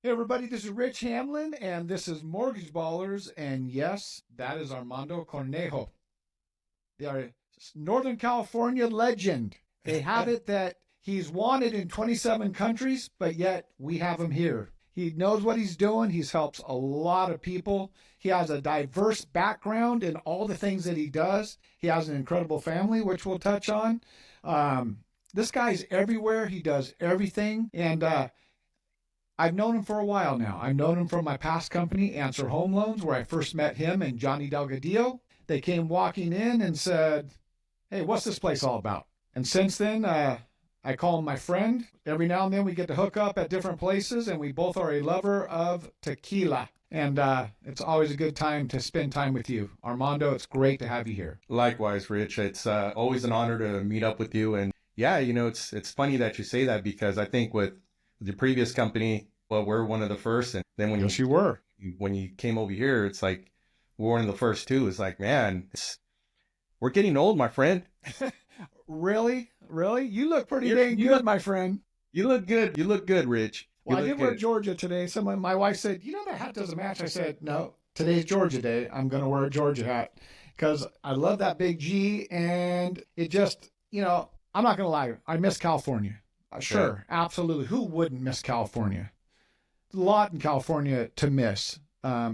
Hey everybody, this is Rich Hanlin, and this is Mortgage Ballers, and yes, that is Armando Cornejo. They are a Northern California legend. They have it that he's wanted in 27 countries, but yet we have him here. He knows what he's doing. He's helped a lot of people. He has a diverse background in all the things that he does. He has an incredible family, which we'll touch on. This guy's everywhere. He does everything, and I've known him for a while now. I've known him from my past company, Answer Home Loans, where I first met him and Johnny Delgadillo. They came walking in and said, "Hey, what's this place all about?" And since then, I call him my friend. Every now and then we get to hook up at different places, and we both are a lover of tequila. And it's always a good time to spend time with you. Armando, it's great to have you here. Likewise, Rich. It's always an honor to meet up with you. And yeah, it's funny that you say that because I think with the previous company, well, we're one of the first. And then when Yes, you were. when you came over here, it's like we're one of the first too. It's like, man, we're getting old, my friend. Really? Really? You look pretty You dang good, look my friend. you look good. You look good, Rich. You Well, I look did wear good. Georgia today. My wife said, that hat doesn't match. I said, no, today's Georgia Day. I'm going to wear a Georgia hat because I love that big G. And it just, I'm not going to lie. I miss California. Sure, absolutely. Who wouldn't miss California? A lot in California to miss.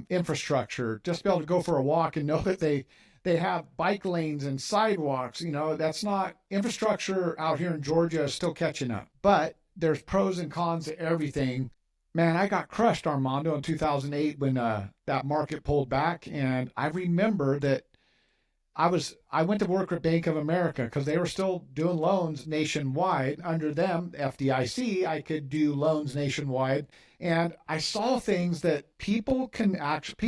Infrastructure, just be able to go for a walk and know that they have bike lanes and sidewalks. That's not infrastructure out here in Georgia is still catching up. But there's pros and cons to everything. Man, I got crushed, Armando, in 2008 when that market pulled back. And I remember that I went to work at Bank of America because they were still doing loans nationwide. Under them, FDIC, I could do loans nationwide. And I saw things that people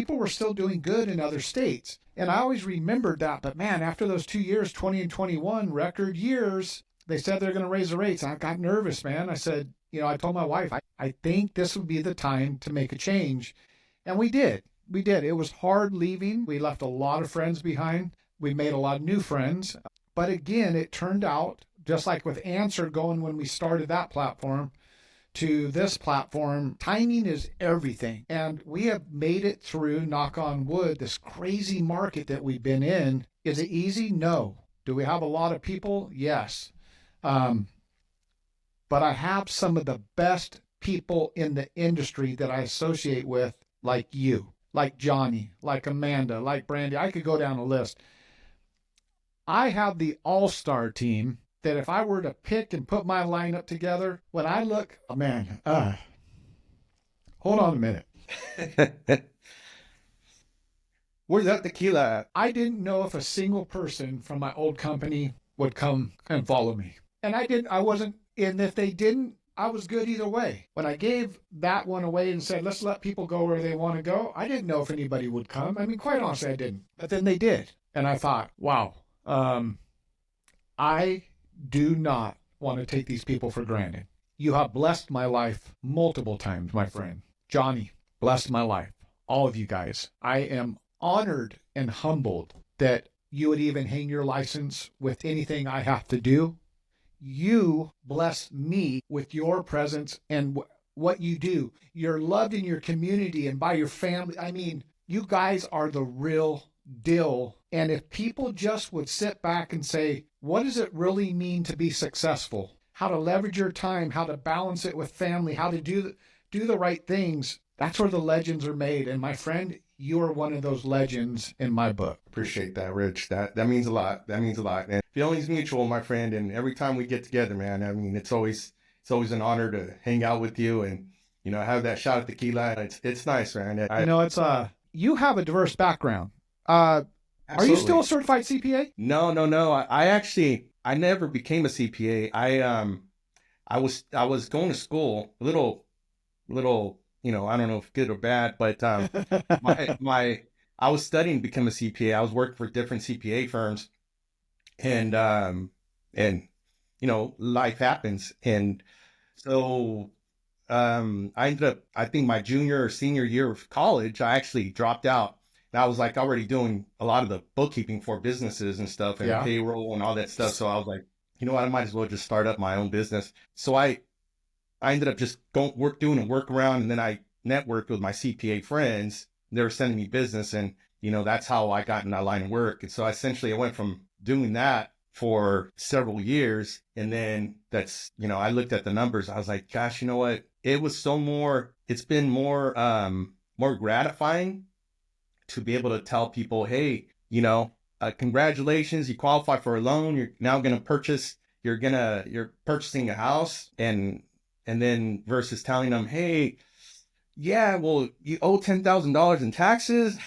were still doing good in other states. And I always remembered that. But man, after those 2 years, 20 and 21, record years, they said they're going to raise the rates. I got nervous, man. I said, I told my wife, I think this would be the time to make a change. And we did. We did. It was hard leaving. We left a lot of friends behind. We made a lot of new friends. But again, it turned out, just like with Answer going when we started that platform to this platform, timing is everything. And we have made it through, knock on wood, this crazy market that we've been in. Is it easy? No. Do we have a lot of people? Yes. But I have some of the best people in the industry that I associate with, like you, like Johnny, like Amanda, like Brandy. I could go down a list. I have the all-star team that if I were to pick and put my lineup together, when I look, oh man, hold on a minute. Where's that tequila at? I didn't know if a single person from my old company would come and follow me. And I wasn't, and if they didn't, I was good either way. When I gave that one away and said, let's let people go where they want to go, I didn't know if anybody would come. I mean, quite honestly, I didn't. But then they did. And I thought, wow, I do not want to take these people for granted. You have blessed my life multiple times, my friend. Johnny, blessed my life. All of you guys. I am honored and humbled that you would even hang your license with anything I have to do. You bless me with your presence and what you do. You're loved in your community and by your family. I mean, you guys are the real deal. And if people just would sit back and say, what does it really mean to be successful? How to leverage your time, how to balance it with family, how to do the right things. That's where the legends are made. And my friend, you are one of those legends in my book. Appreciate that, Rich. That means a lot. That means a lot. And feelings mutual, my friend. And every time we get together, man, I mean, it's always an honor to hang out with you and have that shot of tequila. It's nice, man. It's you have a diverse background. Are you still a certified CPA? No. I never became a CPA. I was going to school, a little, I don't know if good or bad, but I was studying to become a CPA. I was working for different CPA firms, and life happens, and so I ended up, I think my junior or senior year of college, I actually dropped out. And I was like already doing a lot of the bookkeeping for businesses and stuff and payroll and all that stuff. So I was like, I might as well just start up my own business. So I ended up just doing a workaround, and then I networked with my CPA friends. They were sending me business, and that's how I got in that line of work. And so essentially I went from doing that for several years. And then I looked at the numbers. I was like, gosh, you know what? It's been more gratifying to be able to tell people, hey, congratulations, you qualify for a loan. You're now going to you're purchasing a house, and then versus telling them, hey, yeah, well, you owe $10,000 in taxes.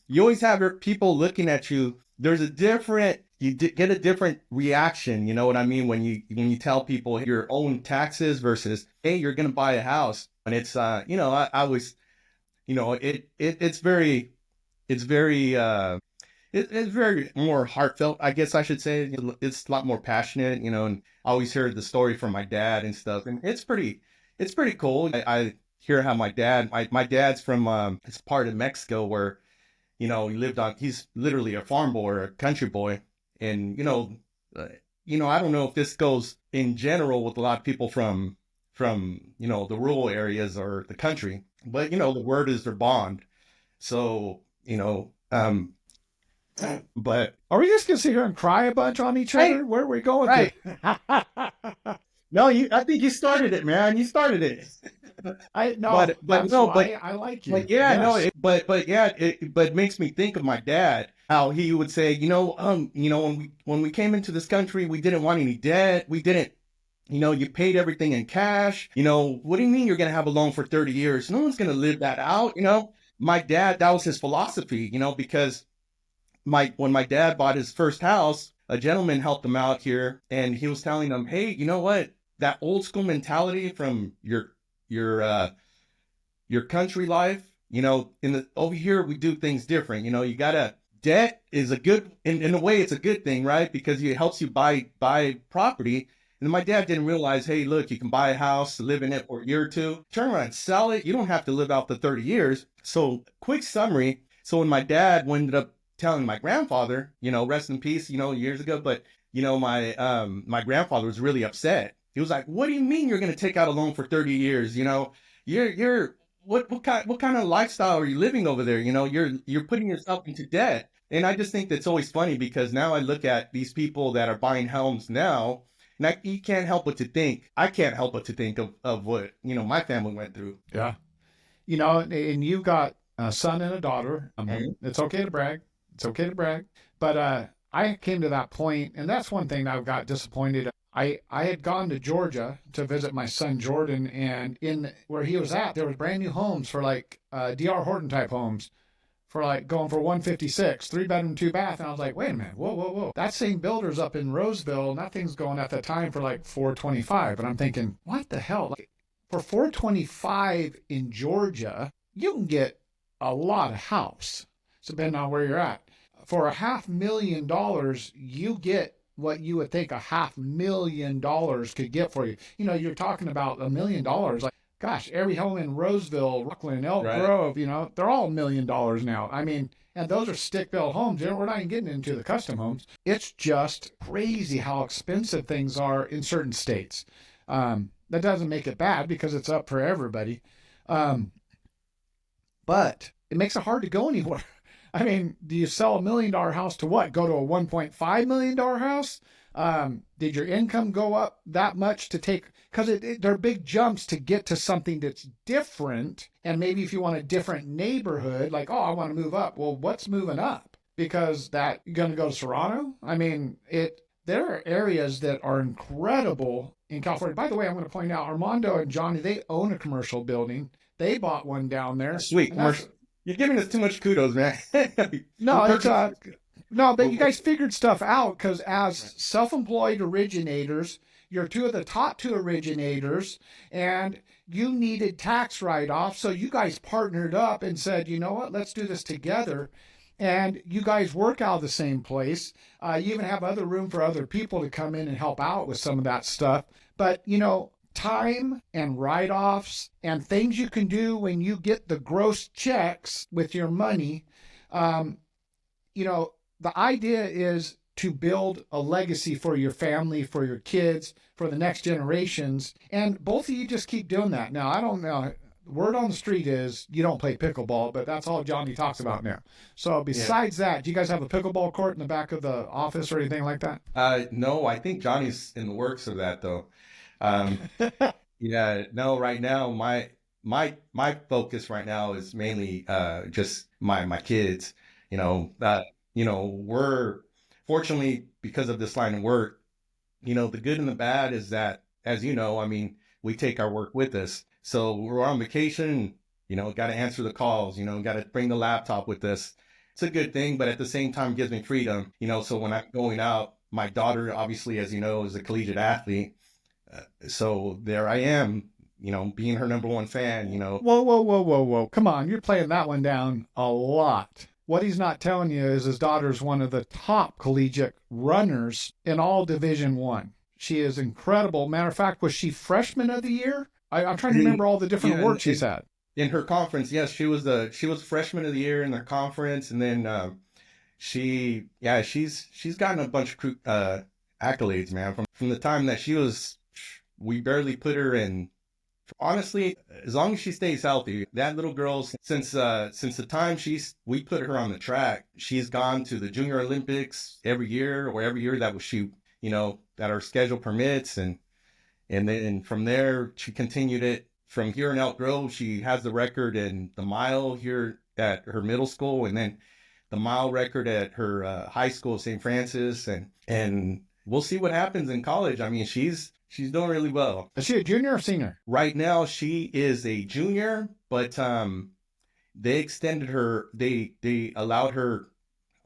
You always have people looking at you. You get a different reaction. You know what I mean? When you tell people your own taxes versus, hey, you're going to buy a house. And it's, I was, it's very, it's very more heartfelt, I guess I should say. It's a lot more passionate, and I always hear the story from my dad and stuff. And it's pretty cool. I hear how my dad's from, it's part of Mexico where, he's literally a farm boy or a country boy. And, I don't know if this goes in general with a lot of people from, the rural areas or the country, but, the word is their bond. So, but Are we just gonna sit here and cry a bunch on each other? Where are we going? Right. No, I think you started it, man. You started it. I no, but no, but I like you. But yeah, Yes. no, it makes me think of my dad, how he would say, when we came into this country, we didn't want any debt. We didn't, you paid everything in cash. What do you mean you're going to have a loan for 30 years? No one's going to live that out. My dad, that was his philosophy, because when my dad bought his first house, a gentleman helped him out here, and he was telling him, hey, you know what? That old school mentality from your country life, over here, we do things different. Debt is in a way, it's a good thing, right? Because it helps you buy property. And my dad didn't realize, hey, look, you can buy a house, live in it for a year or two, turn around and sell it. You don't have to live out the 30 years. So quick summary. So when my dad ended up telling my grandfather, rest in peace, years ago, but, my grandfather was really upset. He was like, what do you mean you're going to take out a loan for 30 years? What kind of lifestyle are you living over there? You're putting yourself into debt. And I just think that's always funny, because now I look at these people that are buying homes now, and I can't help but to think of what, my family went through. Yeah. And you've got a son and a daughter. It's okay to brag. It's okay to brag. But I came to that point, and that's one thing that I've got disappointed. I had gone to Georgia to visit my son Jordan, and in where he was at, there was brand new homes for like D.R. Horton type homes for like going for 156, 3-bedroom, 2-bath. And I was like, wait a minute, whoa. That same builder's up in Roseville, and that thing's going at the time for like 425. And I'm thinking, what the hell? Like, for 425 in Georgia, you can get a lot of house, depending on where you're at. For $500,000, you get what you would think $500,000 could get for you. You're talking about $1 million. Like, gosh, every home in Roseville, Rockland, Elk Grove, they're all $1 million now. I mean, and those are stick-built homes. We're not even getting into the custom homes. It's just crazy how expensive things are in certain states. That doesn't make it bad, because it's up for everybody. But it makes it hard to go anywhere. I mean, do you sell $1 million house to what? Go to a $1.5 million house? Did your income go up that much to take? Because they're big jumps to get to something that's different. And maybe if you want a different neighborhood, like, oh, I want to move up. Well, what's moving up? Because you're going to go to Toronto? I mean, there are areas that are incredible in California. By the way, I'm going to point out, Armando and Johnny, they own a commercial building. They bought one down there. Sweet commercial. You're giving us too much kudos, man. No, but you guys figured stuff out, because as self-employed originators, you're two of the top two originators, and you needed tax write-off. So you guys partnered up and said, you know what, let's do this together. And you guys work out of the same place. You even have other room for other people to come in and help out with some of that stuff. But, time and write-offs and things you can do when you get the gross checks with your money. The idea is to build a legacy for your family, for your kids, for the next generations. And both of you just keep doing that. Now, I don't know. word on the street is you don't play pickleball, but that's all Johnny talks about now. So Yeah. besides that, do you guys have a pickleball court in the back of the office or anything like that? No, I think Johnny's in the works of that though. Um, yeah, no, right now my focus right now is mainly just my kids. You know, we're fortunately because of this line of work, the good and the bad is that, as you know, I mean, we take our work with us. So we're on vacation, got to answer the calls, got to bring the laptop with us. It's a good thing, but at the same time, it gives me freedom, so when I'm going out, my daughter, obviously, as you know, is a collegiate athlete. So there I am, being her number one fan, Whoa, whoa, whoa, whoa, whoa. Come on, you're playing that one down a lot. What he's not telling you is his daughter's one of the top collegiate runners in all Division One. She is incredible. Matter of fact, was she freshman of the year? I'm trying to remember all the different Yeah, awards she's had. in her conference, yes, she was freshman of the year in their conference, and then she's gotten a bunch of accolades, man. From the time that we barely put her in. Honestly, as long as she stays healthy, that little girl, since the time we put her on the track, she's gone to the Junior Olympics every year, or every year that she, that our schedule permits, and then from there she continued it. From here in Elk Grove, she has the record in the mile here at her middle school, and then the mile record at her high school, St. Francis, and we'll see what happens in college. I mean, she's doing really well. Is she a junior or senior? Right now, she is a junior, but they extended her. They allowed her.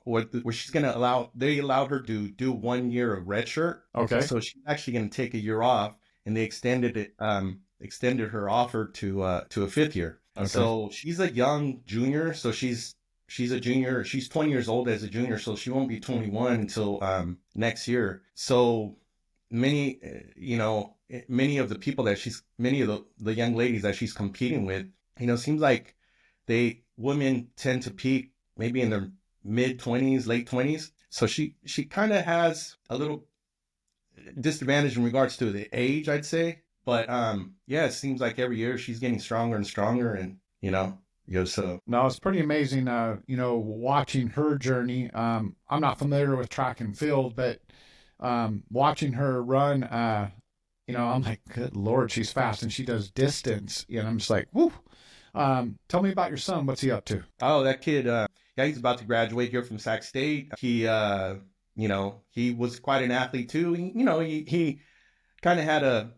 They allowed her to do 1 year of redshirt. Okay. So she's actually going to take a year off, and they extended her offer to a 5th year. Okay. So she's a young junior. So she's a junior. She's 20 years old as a junior, so she won't be 21 until next year. So many of the people many of the young ladies that she's competing with, seems like women tend to peak maybe in their mid 20s, late 20s. So she kind of has a little disadvantage in regards to the age, I'd say. But yeah, it seems like every year she's getting stronger and stronger, and so. No, it's pretty amazing, watching her journey. I'm not familiar with track and field, but watching her run, I'm like, good Lord, she's fast, and she does distance. I'm just like, whoo. Tell me about your son. What's he up to? Oh, that kid, yeah, he's about to graduate here from Sac State. He was quite an athlete too. He kind of had a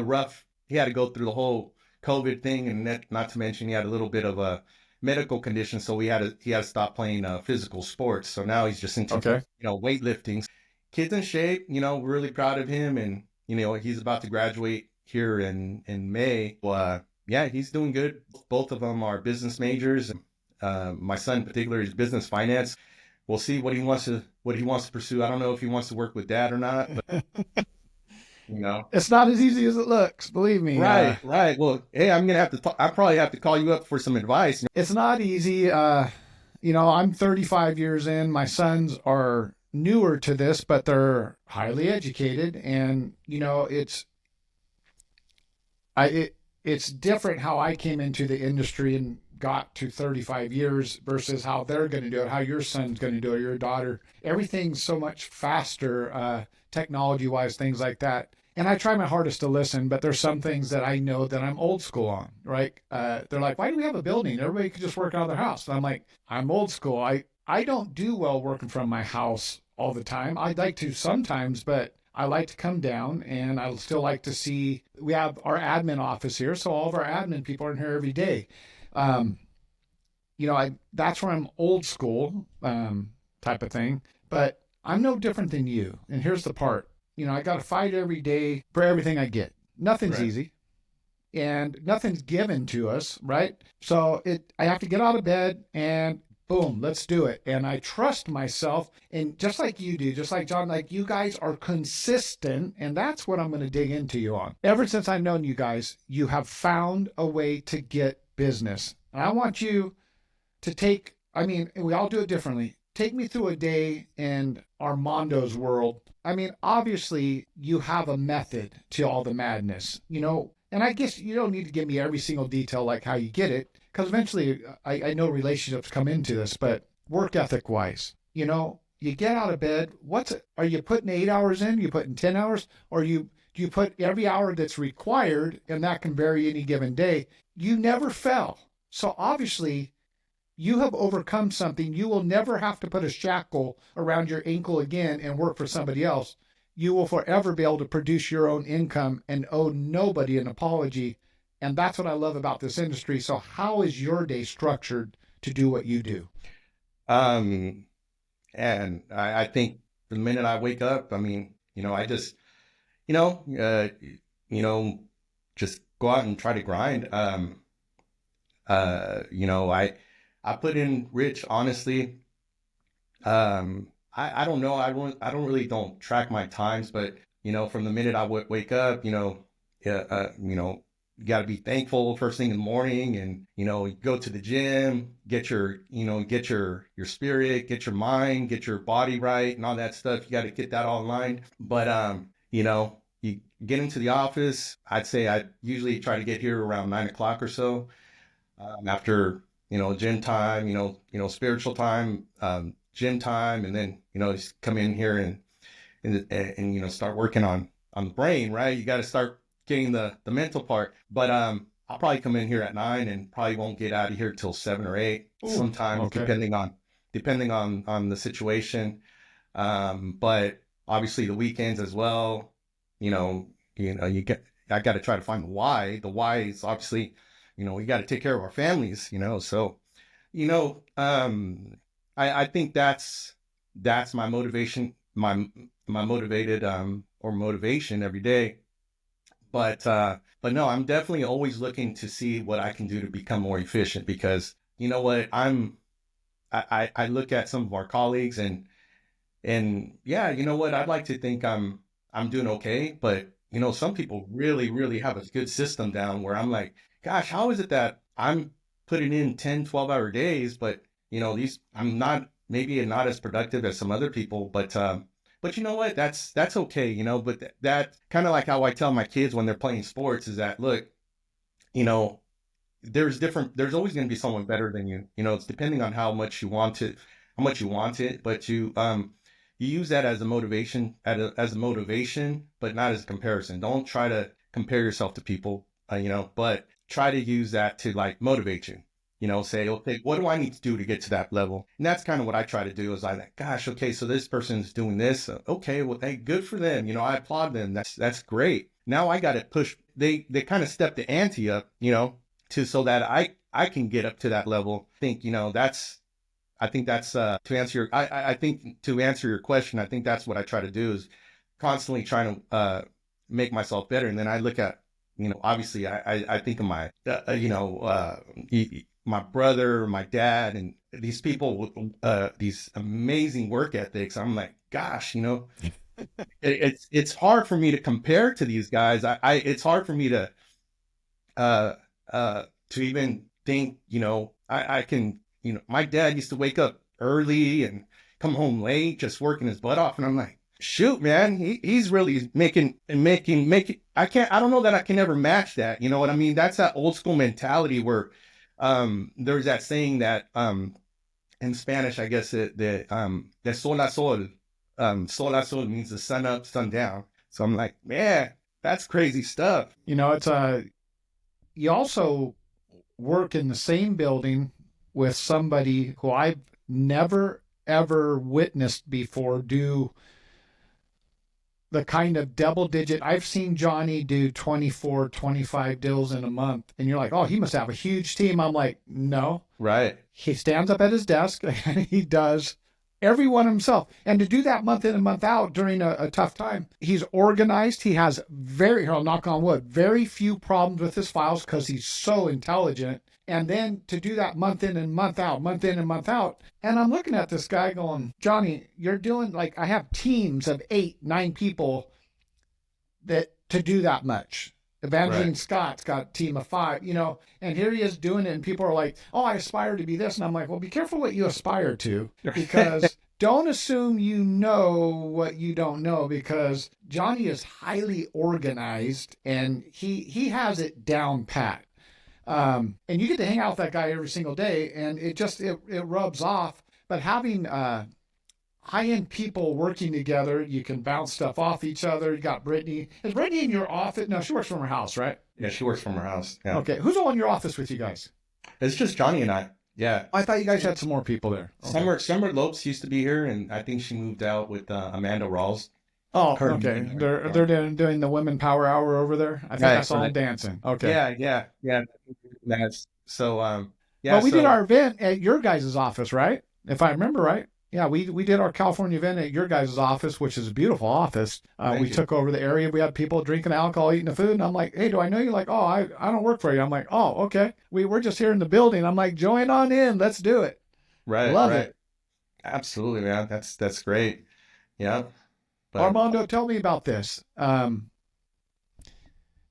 rough, he had to go through the whole COVID thing, and not to mention he had a little bit of a medical condition, so he had to stop playing physical sports. So now he's just into weightlifting. Kid's in shape. We're really proud of him, and he's about to graduate here in May. Yeah, he's doing good. Both of them are business majors. My son in particular is business finance. We'll see what he wants to pursue. I don't know if he wants to work with dad or not, but it's not as easy as it looks. Believe me. Right. Well, hey, I probably have to call you up for some advice. It's not easy. I'm 35 years in. My sons are newer to this, but they're highly educated, and it's different how I came into the industry and got to 35 years versus how they're going to do it, how your son's going to do it, your daughter. Everything's so much faster, technology-wise, things like that. And I try my hardest to listen, but there's some things that I know that I'm old school on, right? They're like, why do we have a building? Everybody could just work out of their house. And I'm like, I'm old school. I don't do well working from my house all the time. I'd like to sometimes, but I like to come down, and I still like to see, we have our admin office here, so all of our admin people are in here every day. That's where I'm old school type of thing, but I'm no different than you. And here's the part, I got to fight every day for everything I get. Nothing's easy, and nothing's given to us, right? So I have to get out of bed and boom, let's do it. And I trust myself. And just like you do, just like John, like you guys are consistent. And that's what I'm going to dig into you on. Ever since I've known you guys, you have found a way to get business. And I want you to we all do it differently. Take me through a day in Armando's world. Obviously you have a method to all the madness. And I guess you don't need to give me every single detail like how you get it, because eventually I know relationships come into this, but work ethic wise, you get out of bed. Are you putting 8 hours in? You putting 10 hours? Or do you put every hour that's required, and that can vary any given day? You never fell. So obviously you have overcome something. You will never have to put a shackle around your ankle again and work for somebody else. You will forever be able to produce your own income and owe nobody an apology. And that's what I love about this industry. So how is your day structured to do what you do? Um, and I think the minute I wake up, I mean, I just, you know, uh, you know, just go out and try to grind. I put in Rich, honestly. I don't know. I don't really don't track my times, but from the minute I wake up, yeah, you got to be thankful first thing in the morning, and you go to the gym, get your spirit, get your mind, get your body right, and all that stuff. You got to get that all aligned. But you get into the office. I'd say I usually try to get here around 9 o'clock or so, after gym time, spiritual time, gym time, and then just come in here and start working on the brain, right? You got to start getting the mental part. But I'll probably come in here at 9 and probably won't get out of here till 7 or 8 Ooh, sometimes, okay. depending on the situation. But obviously the weekends as well. I got to try to find the why. The why is obviously, we got to take care of our families. So I think that's my motivation, my motivated or motivation every day. But no, I'm definitely always looking to see what I can do to become more efficient, because you know what, I look at some of our colleagues, and yeah, you know what, I'd like to think I'm doing okay, but some people really, really have a good system down where I'm like, gosh, how is it that I'm putting in 10, 12-hour days, but I'm not, maybe not as productive as some other people, but you know what? That's okay, But that kind of like how I tell my kids when they're playing sports is that, look, you know, there's always going to be someone better than you. It's depending on how much you want it, but you use that as a motivation, as a motivation, but not as a comparison. Don't try to compare yourself to people, but try to use that to like motivate you. Say, okay, what do I need to do to get to that level? And that's kind of what I try to do, is I like, gosh, okay, so this person's doing this. Okay, well, hey, good for them. I applaud them. That's great. Now I got to push. They kind of step the ante up, to so that I can get up to that level. I think that's to answer your I think to answer your question, I think that's what I try to do, is constantly trying to make myself better. And then I look at, obviously I think of my my brother, my dad, and these people with these amazing work ethics. I'm like, gosh, it's hard for me to compare to these guys. It's hard for me uh, to even think, I can, my dad used to wake up early and come home late, just working his butt off. And I'm like, shoot, man, he's really making. I don't know that I can ever match that. You know what I mean? That's that old school mentality where, there's that saying that, in Spanish, I guess the sol a sol, sol a sol means the sun up, sun down. So I'm like, man, that's crazy stuff. It's you also work in the same building with somebody who I've never ever witnessed before do the kind of double digit. I've seen Johnny do 24, 25 deals in a month, and you're like, oh, he must have a huge team. I'm like, no. Right. He stands up at his desk and he does every one himself. And to do that month in and month out during a tough time, he's organized. He has I'll knock on wood, very few problems with his files because he's so intelligent. And then to do that month in and month out, month in and month out. And I'm looking at this guy going, Johnny, you're doing, like, I have teams of 8, 9 people that to do that much. Evangeline Right. Scott's got a team of 5, and here he is doing it, and people are like, oh, I aspire to be this. And I'm like, well, be careful what you aspire to, because don't assume you know what you don't know, because Johnny is highly organized and he has it down pat. And you get to hang out with that guy every single day, and it rubs off. But having high-end people working together, you can bounce stuff off each other. You got Brittany. Is Brittany in your office? No, she works from her house, right? Yeah, she works from her house. Yeah. Okay. Who's all in your office with you guys? It's just Johnny and I. Yeah. I thought you guys had some more people there. Okay. Summer Lopes used to be here, and I think she moved out with Amanda Rawls. Oh, okay. They're doing the women power hour over there. I think I saw them dancing. Okay. Yeah. That's so. Yeah. Well, we did our event at your guys' office, right? If I remember right. Yeah, we did our California event at your guys' office, which is a beautiful office. We took over the area. We had people drinking alcohol, eating the food. And I'm like, hey, do I know you? Like, oh, I don't work for you. I'm like, oh, okay. We're just here in the building. I'm like, join on in. Let's do it. Right. Love it. Absolutely, man. That's great. Yeah. But Armando, tell me about this. And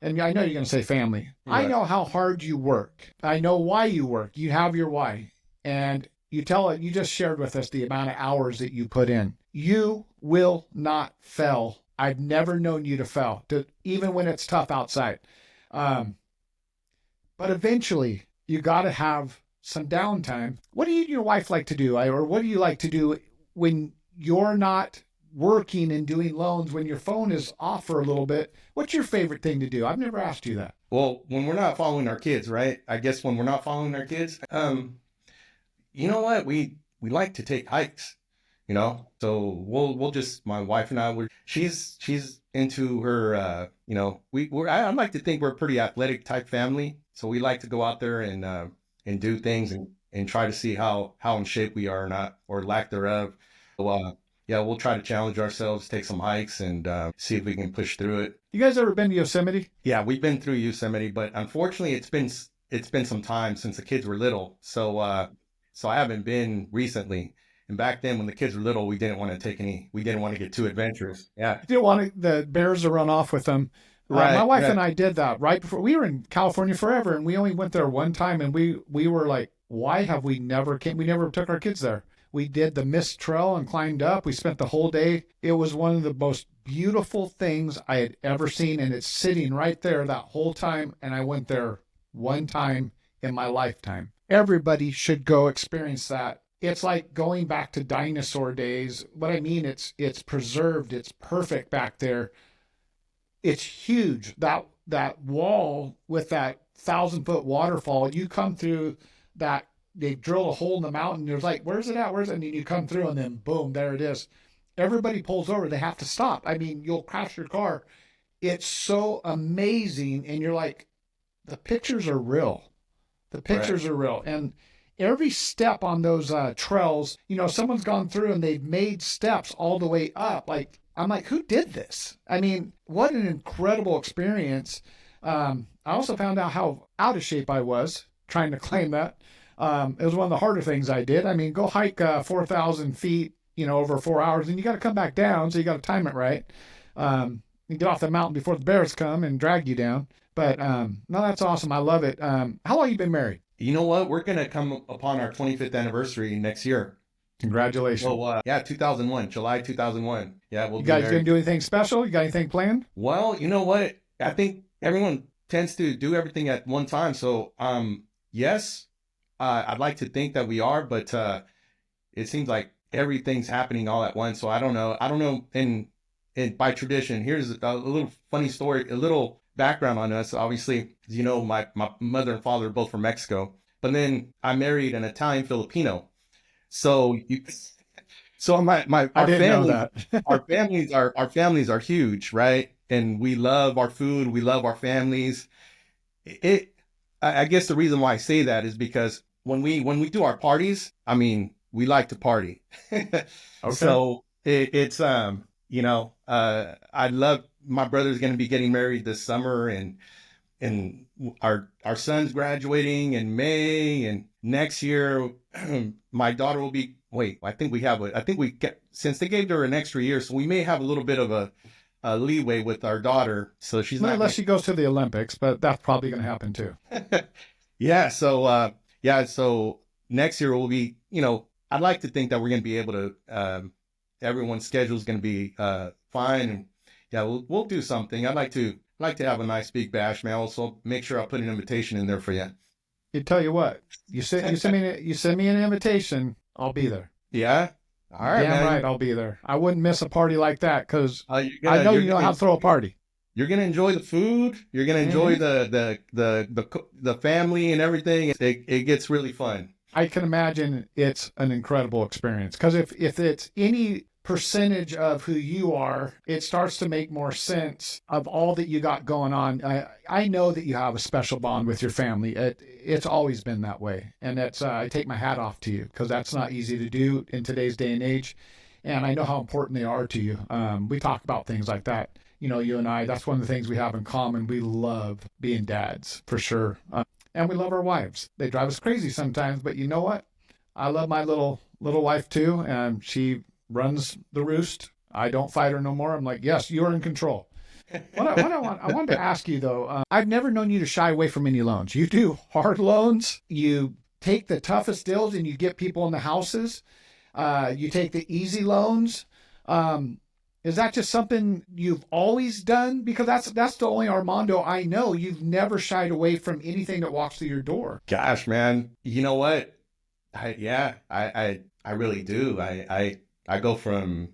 I know you're going to say family. Right. I know how hard you work. I know why you work. You have your why. And you just shared with us the amount of hours that you put in. You will not fail. I've never known you to fail, even when it's tough outside. But eventually, you got to have some downtime. What do you and your wife like to do? Or what do you like to do when you're not working and doing loans, when your phone is off for a little bit? What's your favorite thing to do? I've never asked you that. Well, when we're not following our kids, right? I guess when we're not following our kids, you know what? We like to take hikes, So we'll just, my wife and I, she's into her, I like to think we're a pretty athletic type family. So we like to go out there and do things and try to see how in shape we are or not, or lack thereof. So, yeah, we'll try to challenge ourselves, take some hikes, and see if we can push through it. You guys ever been to Yosemite? Yeah, we've been through Yosemite, but unfortunately, it's been some time since the kids were little. So I haven't been recently. And back then, when the kids were little, we didn't want to get too adventurous. Yeah, you didn't want the bears to run off with them. Right. My wife and I did that right before. We were in California forever, and we only went there one time, and we were like, why have we never came? We never took our kids there. We did the mist trail and climbed up. We spent the whole day. It was one of the most beautiful things I had ever seen, and it's sitting right there that whole time. And I went there one time in my lifetime. Everybody should go experience that. It's like going back to dinosaur days. What I mean, it's preserved. It's perfect back there. It's huge. That wall with that 1,000-foot waterfall, you come through that. They drill a hole in the mountain. There's like, where's it at? Where's it? And then you come through, and then boom, there it is. Everybody pulls over. They have to stop. I mean, you'll crash your car. It's so amazing. And you're like, the pictures are real. The pictures are real. And every step on those trails, someone's gone through and they've made steps all the way up. Like, I'm like, who did this? I mean, what an incredible experience. I also found out how out of shape I was trying to claim that. It was one of the harder things I did. I mean, go hike 4,000 feet, over 4 hours, and you got to come back down, so you got to time it right. You get off the mountain before the bears come and drag you down. But no, that's awesome. I love it. How long you been married? You know what? We're going to come upon our 25th anniversary next year. Congratulations. So, 2001, July 2001. Yeah, you guys going to do anything special? You got anything planned? Well, you know what? I think everyone tends to do everything at one time. So, yes. I'd like to think that we are, but it seems like everything's happening all at once. So I don't know. And by tradition, here's a little funny story, a little background on us. Obviously, my mother and father are both from Mexico, but then I married an Italian Filipino. So our families are huge, right? And we love our food. We love our families. I guess the reason why I say that is because when we do our parties, I mean, we like to party. Okay. So it's I love, my brother's going to be getting married this summer, and our son's graduating in May, and next year my daughter will be. Since they gave her an extra year, so we may have a little bit of a leeway with our daughter, so she's not unless she goes to the Olympics, but that's probably going to happen too. Yeah. So so next year will be, I'd like to think that we're going to be able to, everyone's schedule is going to be fine. And yeah, we'll do something. I'd like to have a nice big bash, man. Also, make sure I put an invitation in there for you. You tell you what, you send me an invitation, I'll be there. Yeah. All right, Damn right, man. I'll be there. I wouldn't miss a party like that because You're I gonna know you're you know how gonna to throw a party. you're gonna enjoy the food. You're gonna enjoy Hmm. the family and everything. It gets really fun. I can imagine it's an incredible experience because if it's any percentage of who you are, it starts to make more sense of all that you got going on. I know that you have a special bond with your family. It's always been that way, and that's I take my hat off to you because that's not easy to do in today's day and age. And I know how important they are to you. We talk about things like that. You know, you and I, that's one of the things we have in common. We love being dads for sure. And we love our wives. They drive us crazy sometimes, but you know what? I love my little wife too, and she runs the roost. I don't fight her no more. I'm like, yes, you're in control. I wanted to ask you though. I've never known you to shy away from any loans. You do hard loans. You take the toughest deals and you get people in the houses. You take the easy loans. Um, is that just something you've always done? Because that's the only Armando I know. You've never shied away from anything that walks through your door. Gosh, man. You know what? I really do. I go from,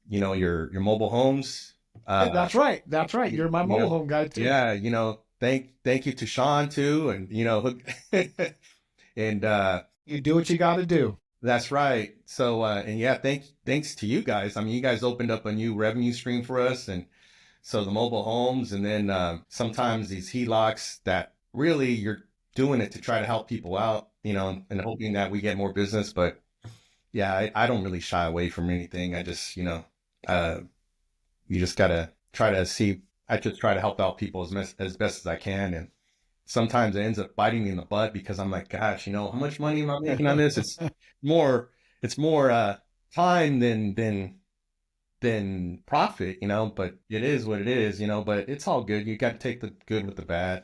your mobile homes. That's right. That's right. You, You're my you mobile know, home guy too. yeah, thank you to Sean too, and and You do what you got to do. that's right. So and yeah, thanks to you guys. I mean, you guys opened up a new revenue stream for us, and so the mobile homes, and then sometimes these HELOCs that really you're doing it to try to help people out, and hoping that we get more business. But yeah, I don't really shy away from anything. I just, uh, you just gotta try to see. I just try to help out people as best as I can, and sometimes it ends up biting me in the butt because I'm like, gosh, how much money am I making on this? More, it's more time than profit, but it is what it is, but it's all good. You got to take the good with the bad,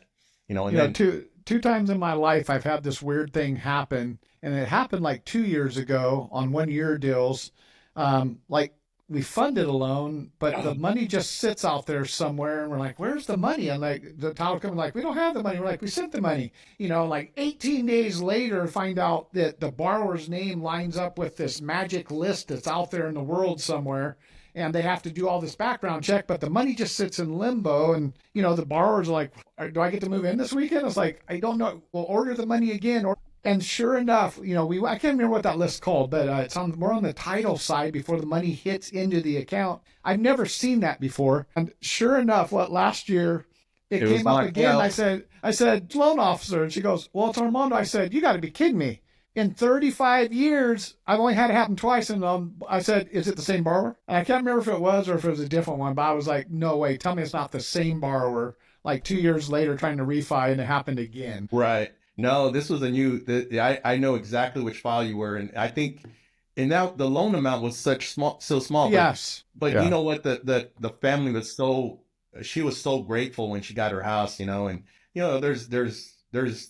and You know, then, two times in my life I've had this weird thing happen, and it happened like 2 years ago on 1 year deals. Like we funded a loan, but the money just sits out there somewhere, and we're like, "Where's the money?" And like the title company, like, "We don't have the money." We're like, "We sent the money." Like 18 days later, find out that the borrower's name lines up with this magic list that's out there in the world somewhere. And they have to do all this background check, but the money just sits in limbo. And, the borrower's like, do I get to move in this weekend? It's like, I don't know. We'll order the money again. And sure enough, I can't remember what that list's called, but we're on the title side before the money hits into the account. I've never seen that before. And sure enough, last year it it was came up like, again. well, I said, loan officer. And she goes, well, it's Armando. I said, you got to be kidding me. In 35 years, I've only had it happen twice. And I said, is it the same borrower? And I can't remember if it was or if it was a different one, but I was like, no way. Tell me it's not the same borrower. Like 2 years later, trying to refi, and it happened again. right. No, this was a new, I know exactly which file you were. And I think, and now the loan amount was so small, Yes. but you Yeah. know what? The family was she was so grateful when she got her house, and,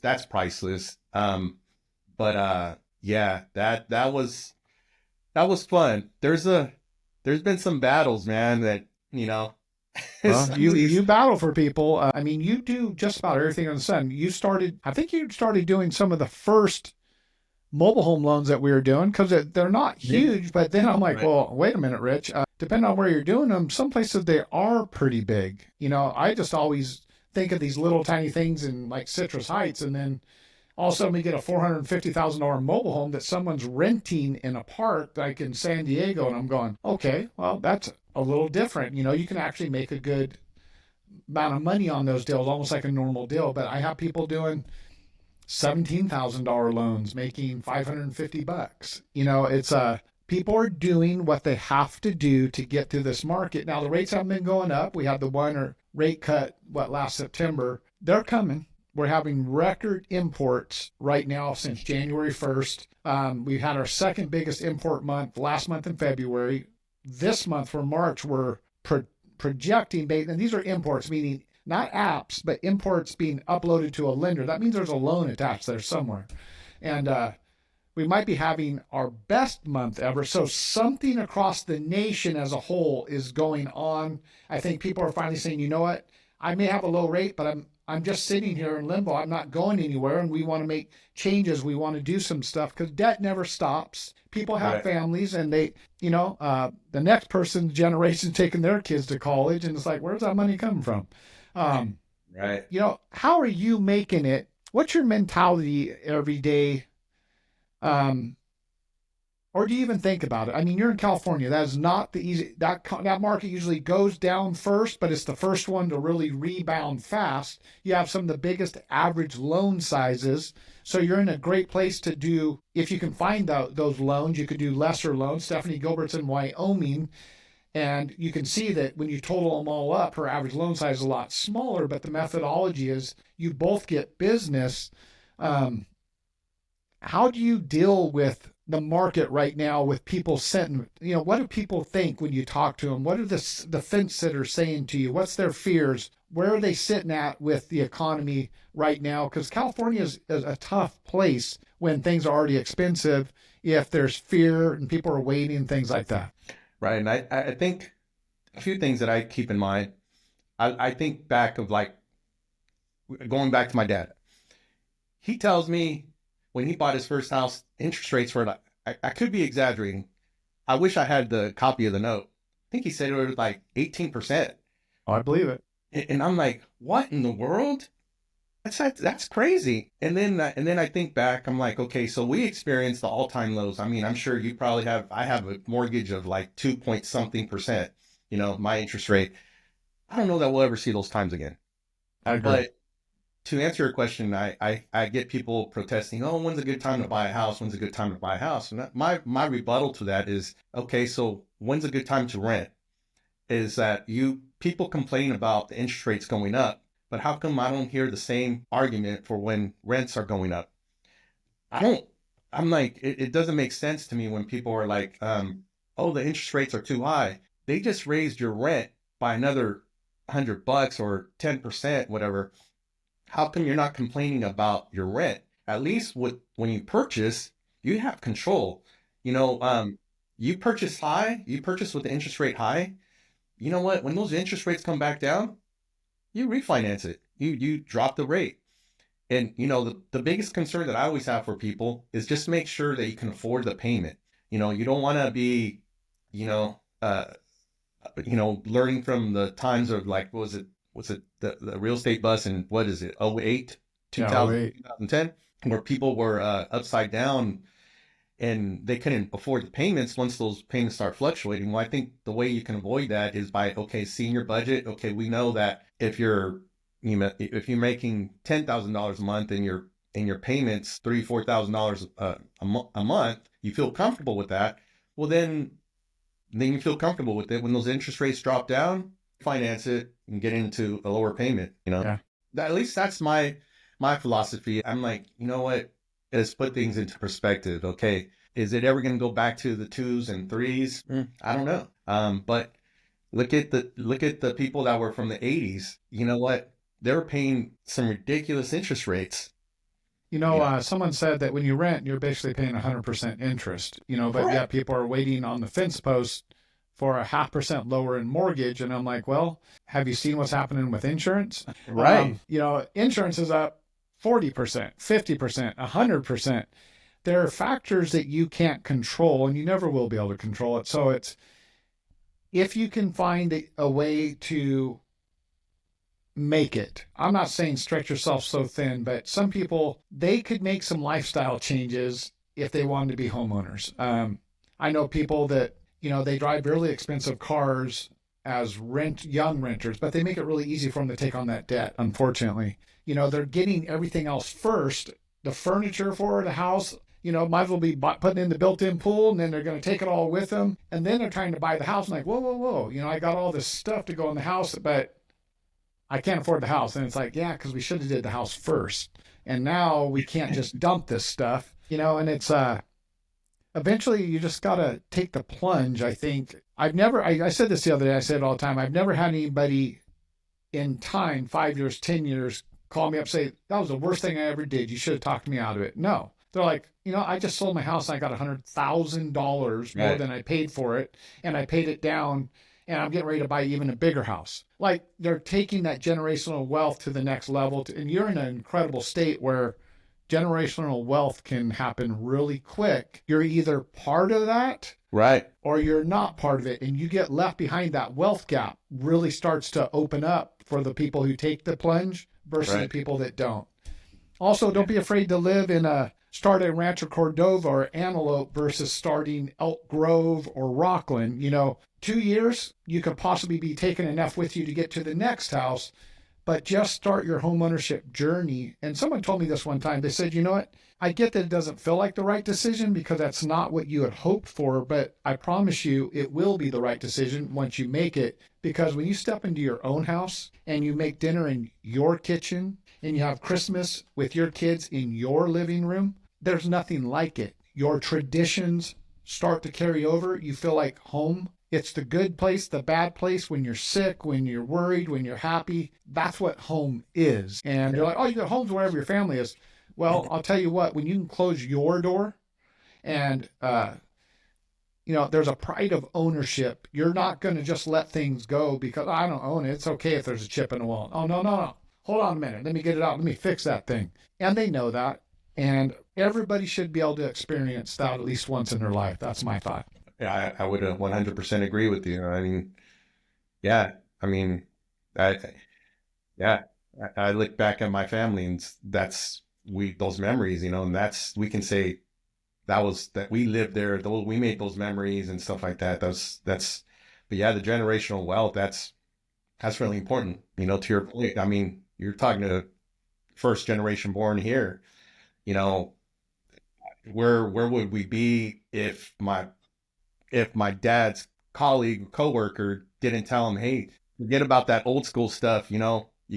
that's priceless. But yeah, that was fun. There's been some battles, man, that, Well, some of you these, battle for people. I mean, you do just about everything on the sun. I think you started doing some of the first mobile home loans that we were doing because they're not yeah, huge. But then I'm like, right. well, wait a minute, Rich. Depending on where you're doing them, some places they are pretty big. I just always think of these little tiny things in like Citrus Heights, and then all of a sudden we get a $450,000 mobile home that someone's renting in a park like in San Diego, and I'm going, okay, well that's a little different. You can actually make a good amount of money on those deals, almost like a normal deal. But I have people doing $17,000 loans making 550 bucks. It's people are doing what they have to do to get through this market. Now the rates haven't been going up. We had the one rate cut last September. They're coming. We're having record imports right now since January 1st. We had our second biggest import month last month in February. This month for March, we're projecting, and these are imports, meaning not apps, but imports being uploaded to a lender. That means there's a loan attached there somewhere. And we might be having our best month ever. So something across the nation as a whole is going on. I think people are finally saying, you know what? I may have a low rate, but I'm just sitting here in limbo. I'm not going anywhere, and we want to make changes. We want to do some stuff because debt never stops. People have Right. families, and the next person's generation taking their kids to college, and it's like, where's that money coming from? Um, Right. how are you making it? What's your mentality every day? Um, or do you even think about it? I mean, you're in California. That is not the easy. That market usually goes down first, but it's the first one to really rebound fast. You have some of the biggest average loan sizes, so you're in a great place to do. If you can find those loans, you could do lesser loans. Stephanie Gilbert's in Wyoming, and you can see that when you total them all up, her average loan size is a lot smaller. But the methodology is you both get business. Um, how do you deal with the market right now with people sitting, what do people think when you talk to them? What are the fence sitters saying to you? What's their fears? Where are they sitting at with the economy right now? Because California is a tough place when things are already expensive, if there's fear and people are waiting, things like that. Right. And I think a few things that I keep in mind. I think back of like going back to my dad. He tells me when he bought his first house, interest rates were like, I could be exaggerating. I wish I had the copy of the note. I think he said it was like 18%. Oh, I believe it. And I'm like, what in the world? That's crazy. And then I think back, I'm like, okay, so we experienced the all-time lows. I mean, I'm sure you probably have, I have a mortgage of like 2 point something percent, my interest rate. I don't know that we'll ever see those times again. I agree. But to answer your question, I get people protesting, oh, when's a good time to buy a house? When's a good time to buy a house? And my rebuttal to that is, okay, so when's a good time to rent? Is that people complain about the interest rates going up, but how come I don't hear the same argument for when rents are going up? I'm like, it doesn't make sense to me when people are like, oh, the interest rates are too high. They just raised your rent by another $100 or 10%, whatever. How come you're not complaining about your rent? At least when you purchase, you have control. You purchase with the interest rate high. You know what? When those interest rates come back down, you refinance it. You drop the rate. And the biggest concern that I always have for people is just make sure that you can afford the payment. You don't want to be, learning from the times of like, what was it the real estate bust in what is it, 08, 2000, 2010, where people were upside down and they couldn't afford the payments once those payments start fluctuating. Well, I think the way you can avoid that is by, okay, seeing your budget. Okay, we know that if you're making $10,000 a month and your payments $3,000-4,000 a month, you feel comfortable with that. Well, then you feel comfortable with it. When those interest rates drop down, finance it and get into a lower payment. Yeah. At least that's my philosophy. I'm like, you know what? Let's put things into perspective. Okay, is it ever going to go back to the 2s and 3s? I don't know. But look at the people that were from the 80s. You know what? They're paying some ridiculous interest rates. Someone said that when you rent, you're basically paying 100% interest. But yet people are waiting on the fence post for a 0.5% lower in mortgage. And I'm like, well, have you seen what's happening with insurance? Right. Insurance is up 40%, 50%, 100%. There are factors that you can't control and you never will be able to control it. So it's, if you can find a way to make it, I'm not saying stretch yourself so thin, but some people, they could make some lifestyle changes if they wanted to be homeowners. I know people that, they drive really expensive cars as young renters, but they make it really easy for them to take on that debt, unfortunately. They're getting everything else first, the furniture for the house, might as well be putting in the built-in pool, and then they're going to take it all with them. And then they're trying to buy the house. I'm like, whoa. I got all this stuff to go in the house, but I can't afford the house. And it's like, yeah, because we should have did the house first. And now we can't just dump this stuff, and it's, eventually you just got to take the plunge. I think I said this the other day, I say it all the time. I've never had anybody in time, 5 years, 10 years, call me up, say, that was the worst thing I ever did. You should have talked me out of it. No, They're like, I just sold my house and I got $100,000 more Right. than I paid for it, and I paid it down, and I'm getting ready to buy even a bigger house. Like, they're taking that generational wealth to the next level, and you're in an incredible state where generational wealth can happen really quick. You're either part of that Right. or you're not part of it, and you get left behind. That wealth gap really starts to open up for the people who take the plunge versus the Right. people that don't. Also, don't be afraid to live in start in Rancho Cordova or Antelope versus starting Elk Grove or Rockland. 2 years, you could possibly be taking enough with you to get to the next house, but just start your home ownership journey. And someone told me this one time. They said, you know what? I get that it doesn't feel like the right decision because that's not what you had hoped for, but I promise you it will be the right decision once you make it. Because when you step into your own house and you make dinner in your kitchen and you have Christmas with your kids in your living room, there's nothing like it. Your traditions start to carry over. You feel like home. It's the good place, the bad place, when you're sick, when you're worried, when you're happy. That's what home is. And you're like, oh, your home's wherever your family is. Well, I'll tell you what, when you can close your door and, there's a pride of ownership. You're not going to just let things go because I don't own it. It's okay if there's a chip in the wall. Oh, no, no, no. Hold on a minute. Let me get it out. Let me fix that thing. And they know that. And everybody should be able to experience that at least once in their life. That's my thought. Yeah, I would 100% agree with you. I mean, yeah, I mean, I, yeah, I look back at my family and those memories, and we can say that we lived there, we made those memories and stuff like that. But yeah, the generational wealth, that's really important, to your point. I mean, you're talking to first generation born here, you know, where would we be if my dad's coworker didn't tell him, hey, forget about that old school stuff, you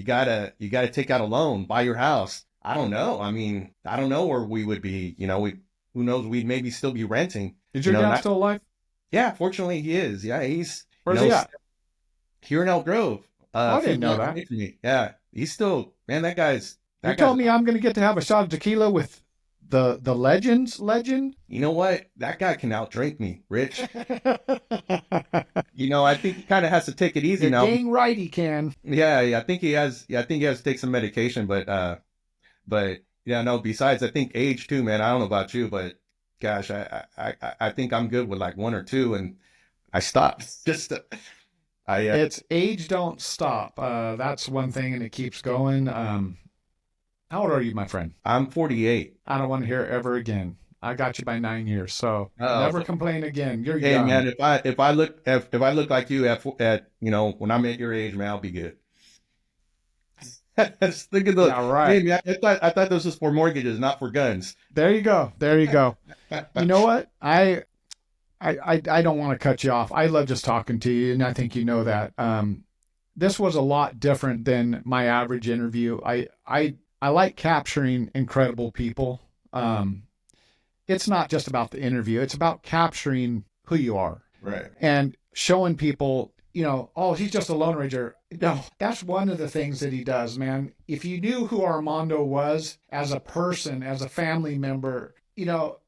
gotta take out a loan, buy your house. I don't know. I mean, I don't know where we would be, who knows, we'd maybe still be renting. Is your dad still alive? Yeah, fortunately he is. Yeah, he's Where's he at? here in Elk Grove. I didn't know that. Yeah, he's still, man, that guy's. You told me I'm going to get to have a shot of tequila with the legend. You know what? That guy can outdrink me, Rich. I think he kind of has to take it easy now. Dang right he can. Yeah, I think he has. Yeah, I think he has to take some medication, but yeah, no. Besides, I think age too, man. I don't know about you, but gosh, I think I'm good with like one or two, and I stopped. It's age don't stop. That's one thing, and it keeps going. How old are you, my friend? I'm 48. I don't want to hear it ever again. I got you by 9 years, so never complain again. You're Hey young. man, if I look like you at when I'm at your age, man, I'll be good. Think of the Yeah, right. Hey, man, I thought this was for mortgages, not for guns. There you go. You know what? I don't want to cut you off. I love just talking to you, and I think you know that. This was a lot different than my average interview. I like capturing incredible people. It's not just about the interview. It's about capturing who you are. Right. And showing people, oh, he's just a loan originator. No, that's one of the things that he does, man. If you knew who Armando was as a person, as a family member,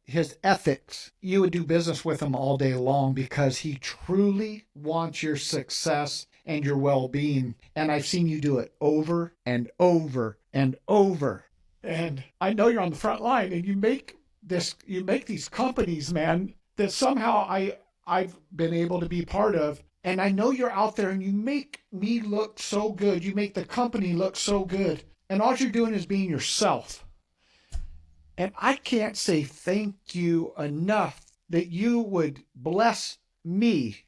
his ethics, you would do business with him all day long because he truly wants your success and your well-being. And I've seen you do it over and over and over. And I know you're on the front line, and you make these companies, man, that somehow I've been able to be part of. And I know you're out there and you make me look so good. You make the company look so good. And all you're doing is being yourself. And I can't say thank you enough that you would bless me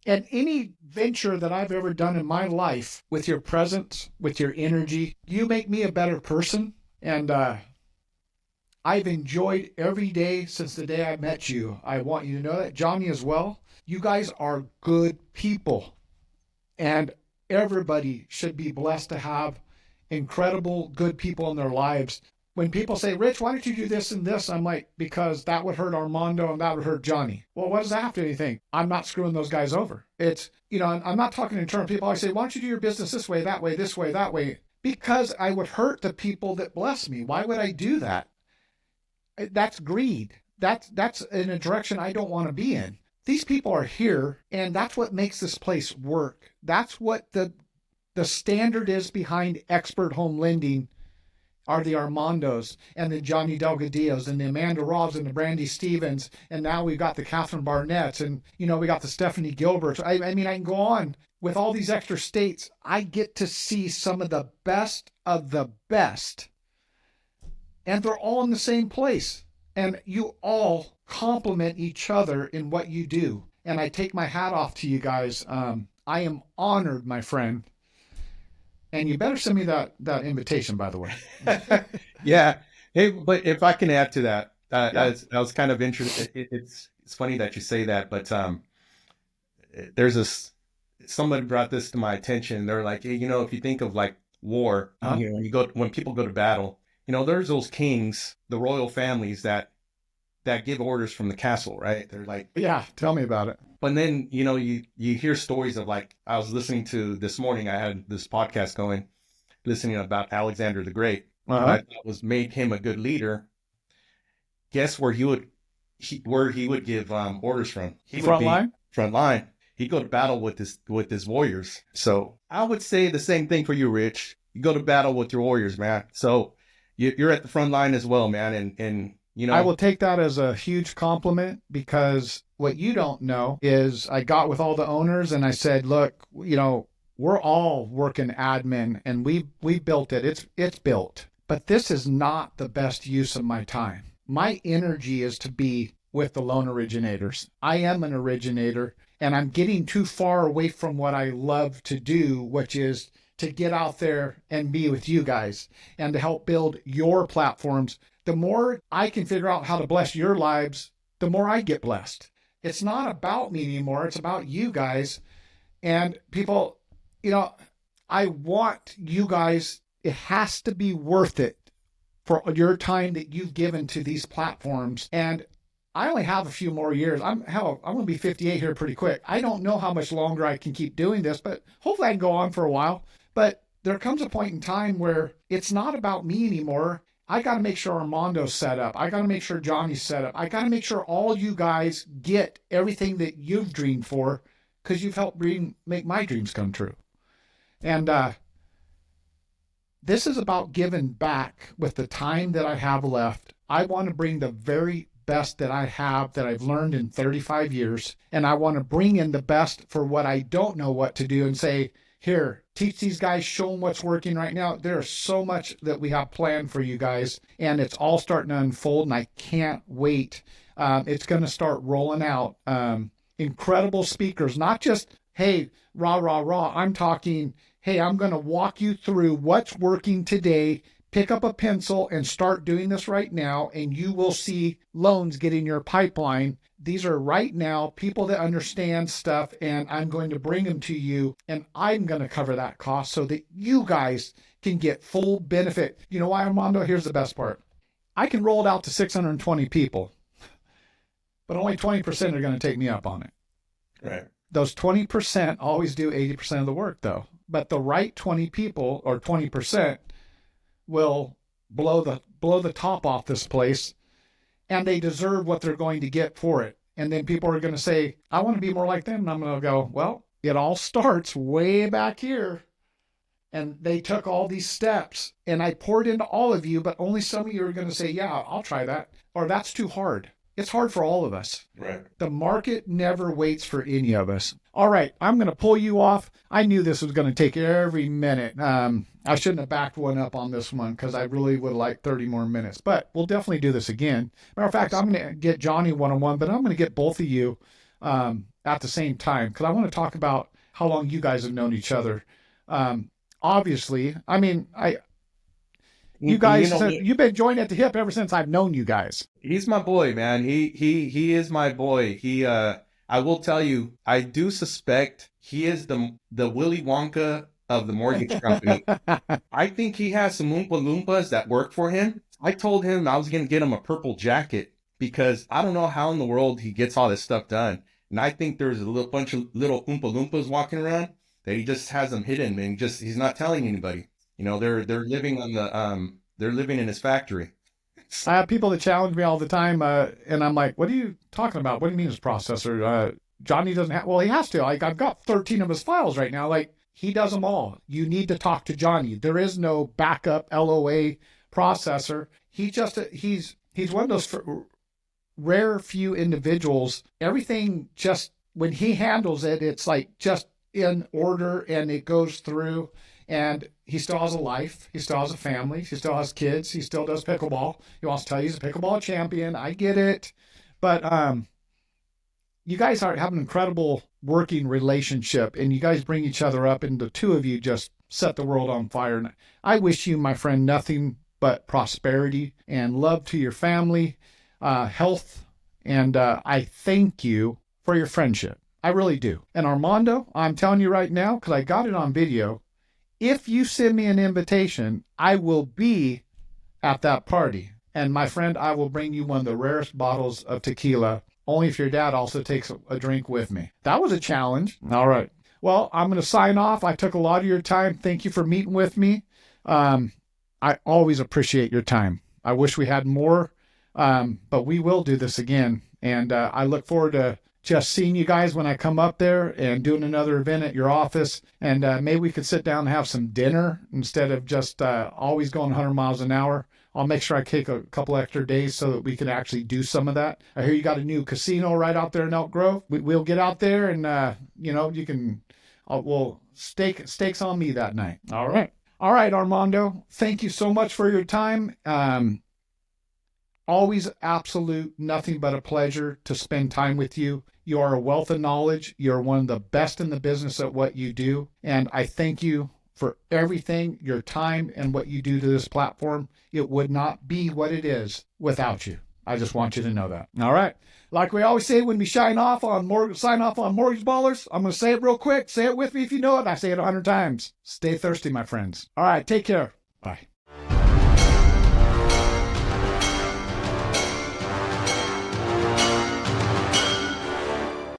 and any venture that I've ever done in my life with your presence, with your energy. You make me a better person. And I've enjoyed every day since the day I met you. I want you to know that. Johnny as well. You guys are good people. And everybody should be blessed to have incredible, good people in their lives. When people say, Rich, why don't you do this and this? I'm like, because that would hurt Armando and that would hurt Johnny. Well, what does that have to do with anything? I'm not screwing those guys over. It's, I'm not talking in terms of people always say, why don't you do your business this way, that way, this way, that way? Because I would hurt the people that bless me. Why would I do that? That's greed. That's in a direction I don't want to be in. These people are here, and that's what makes this place work. That's what the standard is behind expert home lending are the Armandos and the Johnny Delgadillos and the Amanda Robs and the Brandy Stevens. And now we've got the Catherine Barnetts and, we got the Stephanie Gilberts. I mean, I can go on with all these extra states. I get to see some of the best of the best. And they're all in the same place. And you all complement each other in what you do. And I take my hat off to you guys. I am honored, my friend. And you better send me that invitation, by the way. Yeah. Hey, but if I can add to that, I was kind of interested. It's funny that you say that, but somebody brought this to my attention. They're like, hey, if you think of like war, when people go to battle, there's those kings, the royal families that give orders from the castle, right? They're like, yeah, tell me about it. But then, you hear stories of like, I was listening to this morning, I had this podcast going, listening about Alexander the Great. I thought made him a good leader. Guess where he would give orders from? Front line. He'd go to battle with his warriors. So I would say the same thing for you, Rich. You go to battle with your warriors, man. So you're at the front line as well, man. And I will take that as a huge compliment, because what you don't know is I got with all the owners and I said, look, we're all working admin and we built it. It's built, but this is not the best use of my time. My energy is to be with the loan originators. I am an originator and I'm getting too far away from what I love to do, which is to get out there and be with you guys and to help build your platforms. The more I can figure out how to bless your lives, the more I get blessed. It's not about me anymore. It's about you guys. And people, I want you guys, it has to be worth it for your time that you've given to these platforms. And I only have a few more years. I'm going to be 58 here pretty quick. I don't know how much longer I can keep doing this, but hopefully I can go on for a while. But there comes a point in time where it's not about me anymore. I got to make sure Armando's set up. I got to make sure Johnny's set up. I got to make sure all you guys get everything that you've dreamed for, because you've helped make my dreams come true. And this is about giving back with the time that I have left. I want to bring the very best that I have, that I've learned in 35 years, and I want to bring in the best for what I don't know what to do and say, here, teach these guys, show them what's working right now. There's so much that we have planned for you guys, and it's all starting to unfold, and I can't wait. It's going to start rolling out. Incredible speakers, not just, hey, rah, rah, rah. I'm talking, hey, I'm going to walk you through what's working today. Pick up a pencil and start doing this right now, and you will see loans get in your pipeline. These are right now people that understand stuff, and I'm going to bring them to you, and I'm going to cover that cost so that you guys can get full benefit. You know why, Armando? Here's the best part. I can roll it out to 620 people, but only 20% are going to take me up on it. Right. Those 20% always do 80% of the work, though. But the right 20 people or 20% will blow the top off this place, and they deserve what they're going to get for it. And then people are going to say, I want to be more like them. And I'm going to go, well, it all starts way back here. And they took all these steps, and I poured into all of you, but only some of you are going to say, yeah, I'll try that. Or that's too hard. It's hard for all of us. Right. The market never waits for any of us. All right, I'm going to pull you off. I knew this was going to take every minute. I shouldn't have backed one up on this one, because I really would like 30 more minutes. But we'll definitely do this again. Matter of fact, I'm going to get Johnny one-on-one, but I'm going to get both of you at the same time, because I want to talk about how long you guys have known each other. Obviously, I mean, you guys, you've been joined at the hip ever since I've known you guys. He's my boy, man. He is my boy. I will tell you, I do suspect he is the Willy Wonka of the mortgage company. I think he has some Oompa Loompas that work for him. I told him I was going to get him a purple jacket, because I don't know how in the world he gets all this stuff done. And I think there's a bunch of little Oompa Loompas walking around that he just has them hidden, and he's not telling anybody. They're living on they're living in his factory. experience. I have people that challenge me all the time, and I'm like, what are you talking about? What do you mean his processor? Johnny doesn't have, well, he has to. Like, I've got 13 of his files right now. Like, he does them all. You need to talk to Johnny. There is no backup LOA processor. He's one of those rare few individuals. Everything just, when he handles it, it's like just in order and it goes through. And he still has a life. He still has a family. He still has kids. He still does pickleball. He wants to tell you he's a pickleball champion. I get it. But you guys have an incredible working relationship, and you guys bring each other up, and the two of you just set the world on fire. And I wish you, my friend, nothing but prosperity and love to your family, health, and I thank you for your friendship. I really do. And Armando, I'm telling you right now, because I got it on video, if you send me an invitation, I will be at that party. And my friend, I will bring you one of the rarest bottles of tequila, only if your dad also takes a drink with me. That was a challenge. All right. Well, I'm going to sign off. I took a lot of your time. Thank you for meeting with me. I always appreciate your time. I wish we had more, but we will do this again. And I look forward to just seeing you guys when I come up there and doing another event at your office. And maybe we could sit down and have some dinner instead of just always going 100 miles an hour. I'll make sure I take a couple extra days so that we can actually do some of that. I hear you got a new casino right out there in Elk Grove. We'll get out there and, you can, we'll stakes on me that night. All right. All right, Armando. Thank you so much for your time. Always absolute nothing but a pleasure to spend time with you. You are a wealth of knowledge. You're one of the best in the business at what you do. And I thank you for everything, your time, and what you do to this platform. It would not be what it is without you. I just want you to know that. All right. Like we always say when we sign off on Mortgage Ballers, I'm going to say it real quick. Say it with me if you know it. I say it 100 times. Stay thirsty, my friends. All right. Take care. Bye.